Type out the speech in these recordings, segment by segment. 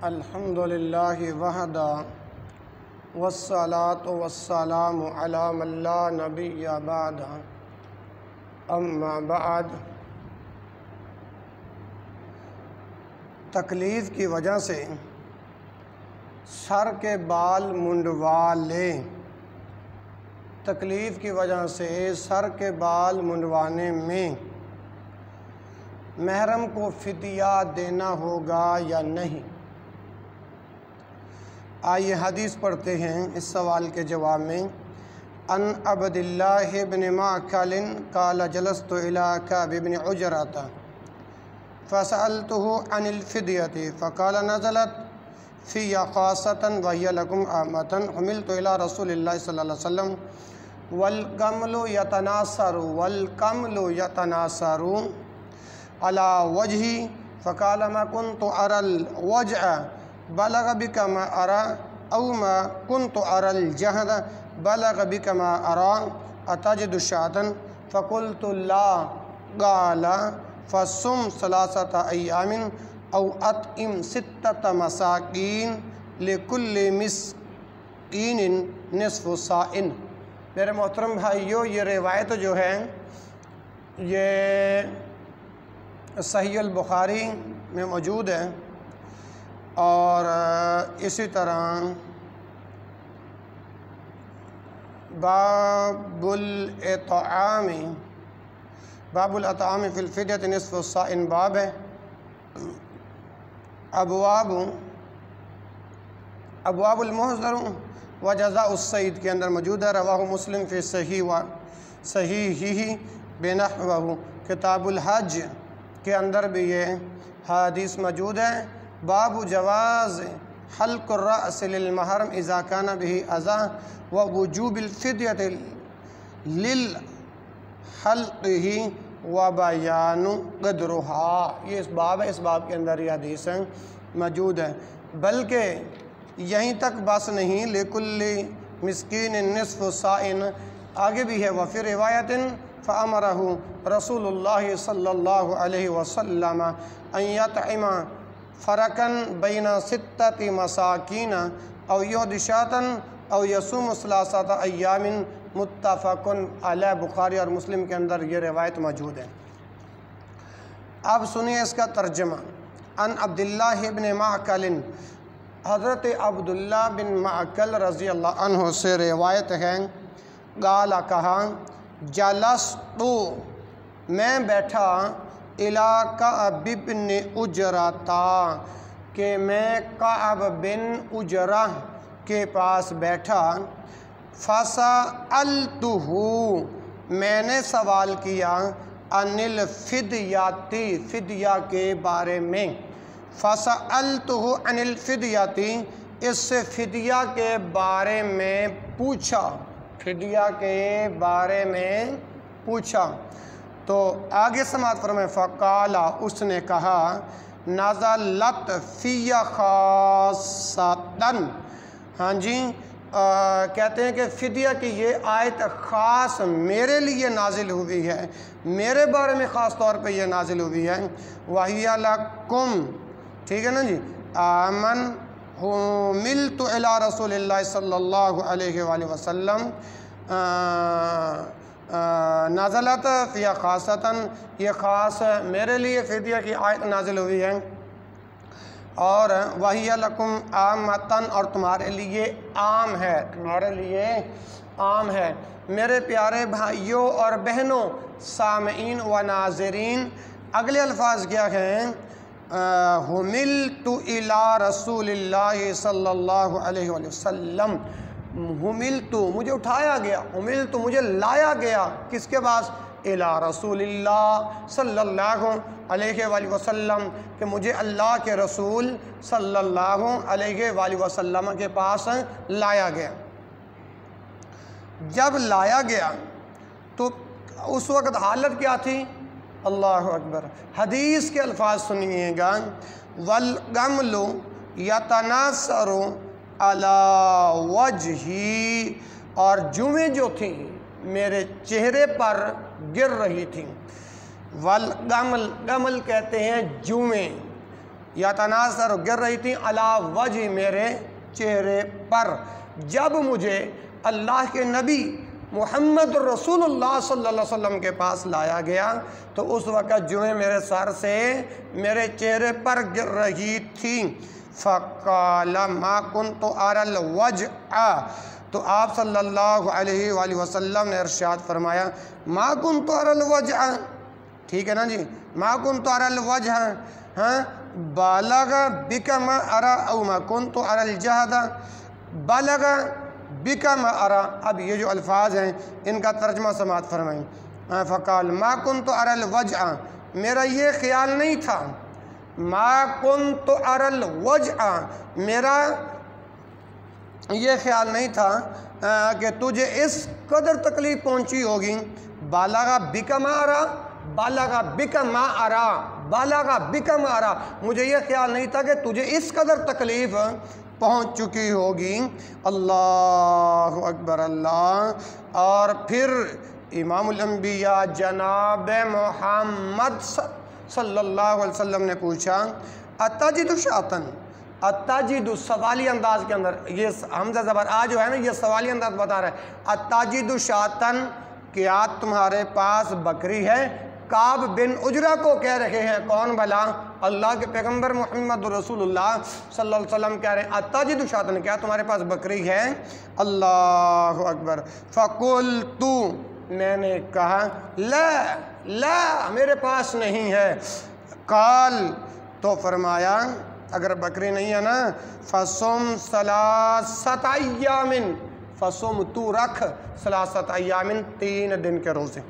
الحمدللہ وحدہ والصلاة والسلام علی من لا نبی بعدہ اما بعد۔ تکلیف کی وجہ سے سر کے بال منڈوا لیں۔ تکلیف کی وجہ سے سر کے بال منڈوانے میں محرم کو فدیہ دینا ہوگا یا نہیں؟ آئیے حدیث پڑھتے ہیں اس سوال کے جواب میں۔ ان عبداللہ بن معقل قال جلست الى کعب بن عجرۃ فسألته عن الفدیۃ فقال نزلت فی خاصۃ وہی لکم عامۃ حملت الى رسول اللہ صلی اللہ علیہ وسلم والقمل یتناثر على وجہی فقال ما كنت ارى الوجع بلغ بک ما ارى او ما كنت ارى الجهد بلغ بک ما ارى اتجد شاة فقلت لا قال فصم 3 ایام او اطعم 6 مساکین لکل مسکین نصف صاع۔ میرے محترم بھائیو، یہ روایت جو ہے یہ صحیح البخاری میں موجود ہے، اور اسی طرح باب الاطعام فی الفدیۃ نصف صاع باب ہے۔ ابواب المحضر و جزاء الصید کے اندر موجود ہے۔ رواہ مسلم فی صحیحہ بنحوہ۔ کتاب الحج کے اندر بھی یہ حدیث موجود ہے۔ باب جواز حلق الرأس للمحرم اذا کان بہ اذی ووجوب الفدیۃ للحلقہ وبیان قدرہا۔ یہ اس باب ہے، اس باب کے اندر یہ حدیث موجود ہے۔ بلکہ یہیں تک بس نہیں، لکل مسکین نصف صاع آگے بھی ہے۔ وفی روایت فامرہ رسول اللہ صلی اللہ علیہ وسلم ان یطعم فرقا بین 6 مساکین او یہد شاة او یصوم 3 ایام متفق علیہ۔ بخاری اور مسلم کے اندر یہ روایت موجود ہے۔ اب سنیے اس کا ترجمہ۔ ان عبداللہ بن معقل، حضرت عبداللہ بن معقل رضی اللہ عنہ سے روایت ہے، قال کہا، جلستو میں بیٹھا، الی کعب بن عجرۃ کہ میں کعب بن عجرہ کے پاس بیٹھا، فسألتہ میں نے سوال کیا، عن الفدیۃ فدیہ کے بارے میں۔ فسألتہ عن الفدیۃ اس سے فدیہ کے بارے میں پوچھا، فدیہ کے بارے میں پوچھا تو آگے سماعت فرمائیں۔ فقال اس نے کہا، نزلت فی خاصۃ، ہاں جی کہتے ہیں کہ فدیہ کی یہ آیت خاص میرے لیے نازل ہوئی ہے، میرے بارے میں خاص طور پہ یہ نازل ہوئی ہے۔ وَهِيَ لَكُمْ، ٹھیک ہے نا جی، آمن حُمِلْتُ إِلَىٰ رسول اللہ صلی اللہ علیہ وآلہ وسلم نازلت فی خاصۃ، یہ خاص میرے لیے فدیہ کی آیت نازل ہوئی ہے۔ اور وَهِيَ لَكُمْ عَامَّةً، اور تمہارے لیے عام ہے، تمہارے لیے عام ہے۔ میرے پیارے بھائیوں اور بہنوں، سامعین و ناظرین، اگلے الفاظ کیا ہیں؟ حُمِلْتُ إِلَىٰ رسول اللہ صلی اللہ علیہ وآلہ وسلم، حُمِلْتُ مجھے اٹھایا گیا، حُمِلْتُ مجھے لایا گیا، کس کے پاس؟ اِلَىٰ رسول اللہ صلی اللہ علیہ وآلہ وسلم، کہ مجھے اللہ کے رسول صلی اللہ علیہ وآلہ وسلم کے پاس لایا گیا۔ جب لایا گیا تو اس وقت حالت کیا تھی؟ اللہ اکبر، حدیث کے الفاظ سنیے گا۔ والقمل یتناثر علی وجہی، اور جویں جو تھیں میرے چہرے پر گر رہی تھیں۔ والقمل، قمل کہتے ہیں جویں، یا تناثر گر رہی تھیں علی وجہ میرے چہرے پر. جب مجھے اللہ کے نبی محمد رسول اللہ صلی اللہ علیہ وسلم کے پاس لایا گیا تو اس وقت جوئیں میرے سر سے میرے چہرے پر گر رہی تھیں. فقال ما كنت ارى الوجع، تو آپ صلی اللہ علیہ وآلہ وسلم نے ارشاد فرمایا ما كنت ارى الوجع، ٹھیک ہے نا جی، ما كنت ارى الوجع، ہاں بالغ بک ما ارى او ما كنت ارى الجهد بالغ بک ما ارى. اب یہ جو الفاظ ہیں ان کا ترجمہ سماعت فرمائیں. فقال ما كنت ارى الوجع، میرا یہ خیال نہیں تھا، ما كنت ارى الوجع، میرا یہ خیال نہیں تھا کہ تجھے اس قدر تکلیف پہنچی ہوگی. بالغ بک ما ارى، بالغ بک ما ارى، بالغ بک ما ارى، مجھے یہ خیال نہیں تھا کہ تجھے اس قدر تکلیف پہنچ چکی ہوگی. اللہ اکبر اللہ. اور پھر امام الانبیاء جناب محمد صلی اللہ علیہ وسلم نے پوچھا اتجد شاطن، اتجد سوالی انداز کے اندر، یہ حمزہ زبر آ جو ہے نا یہ سوالی انداز بتا رہا ہے. اتجد شاطن، کیا تمہارے پاس بکری ہے؟ کعب بن عجرہ کو کہہ رہے ہیں، کون بھلا؟ اللہ کے پیغمبر محمد رسول اللہ صلی اللہ علیہ وسلم کہہ رہے ہیں اتجد شاطن، کیا تمہارے پاس بکری ہے؟ اللہ اکبر. فقلت، میں نے کہا لا لا میرے پاس نہیں ہے. قال، تو فرمایا اگر بکری نہیں ہے نا فصم ثلاثۃ ایام، فصم تو رکھ ثلاثۃ ایام 3 دن کے روزے.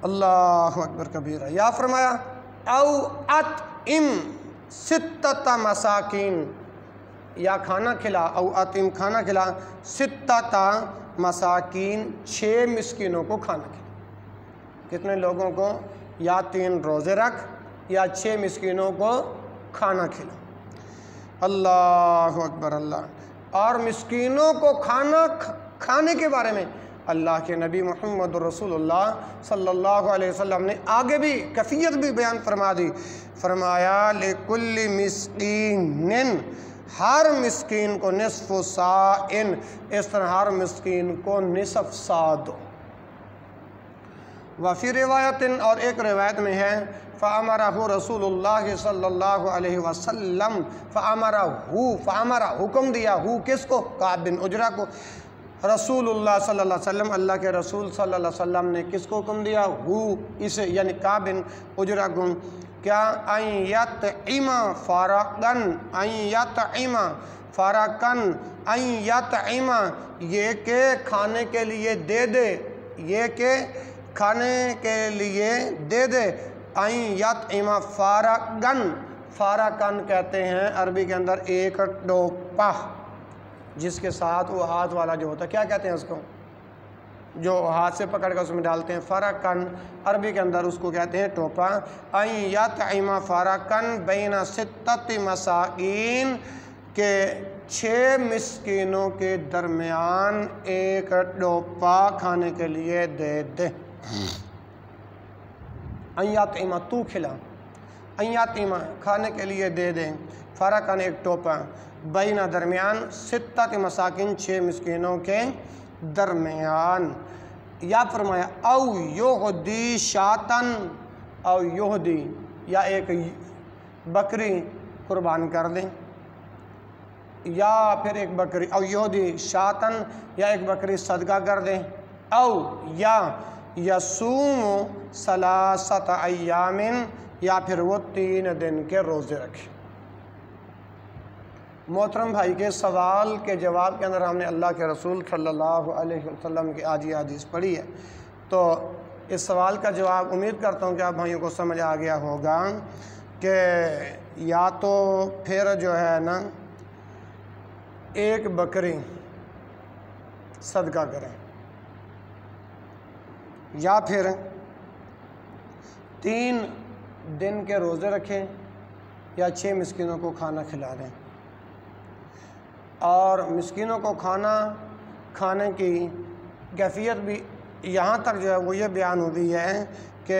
اللہ اکبر کبیرہ. یا فرمایا او اطعم 6 مساکین، یا کھانا کھلا، او اطعم کھانا کھلا 6 مساکین 6 مسکینوں کو کھانا کھلا. کتنے لوگوں کو؟ یا 3 روزے رکھ یا 6 مسکینوں کو کھانا کھلا. اللہ اکبر اللہ. اور مسکینوں کو کھانے کے بارے میں اللہ کے نبی محمد رسول اللہ صلی اللہ علیہ وسلم نے آگے بھی کیفیت بھی بیان فرما دی. فرمایا لِكُلِّ مِسْكِينٍ، ہر مسکین کو نصف ساءٍ، اس طرح ہر مسکین کو نصف سا دو. وفی روایت، اور ایک روایت میں ہے فَأَمَرَهُ رسول اللہ صلی اللہ علیہ وسلم، فَأَمَرَ حکم دیا، کس کو؟ کعب بن عجرہ کو. رسول اللہ صلی اللہ علیہ وسلم، اللہ کے رسول صلی اللہ علیہ وسلم نے کس کو حکم دیا؟ اسے یعنی کعب بن عجرہ کو. کیا؟ ان یطعم فارقن، ان یطعم فارقن، ان یطعم، یہ کہ کھانے کے لیے دے دے، یہ کہ کھانے کے لیے دے دے. ان یطعم فارقن، فارقن کہتے ہیں عربی کے اندر ایک ٹوپا جس کے ساتھ وہ ہاتھ والا جو ہوتا ہے، کیا کہتے ہیں اس کو؟ جو ہاتھ سے پکڑ کر اس میں ڈالتے ہیں. فارقن عربی کے اندر اس کو کہتے ہیں ٹوپا. ان یطعم فارقن بین 6 مساکین، کہ 6 مسکینوں کے درمیان ایک ٹوپا کھانے کے لیے دے دے. ان یطعم، تو کھلا، ان یطعم کھانے کے لیے دے دے، فارقن ایک ٹوپا، بین درمیان 6 مساکین 6 مسکینوں کے درمیان. یا فرمایا او یہدی شاطن، او یہدی، یا ایک بکری قربان کر دیں، یا پھر ایک بکری، او یہدی شاطن، یا ایک بکری صدقہ کر دیں، او یا یصوم 3 ایام، یا پھر وہ 3 دن کے روزے رکھے. محترم بھائی کے سوال کے جواب کے اندر ہم نے اللہ کے رسول صلی اللہ علیہ وسلم کی آج یہ حدیث پڑھی ہے. تو اس سوال کا جواب امید کرتا ہوں کہ آپ بھائیوں کو سمجھ آ گیا ہوگا کہ یا تو پھر جو ہے نا ایک بکری صدقہ کریں، یا پھر 3 دن کے روزے رکھیں، یا 6 مسکینوں کو کھانا کھلا دیں. اور مسکینوں کو کھانے کی کیفیت بھی یہاں تک جو ہے وہ یہ بیان ہوئی ہے کہ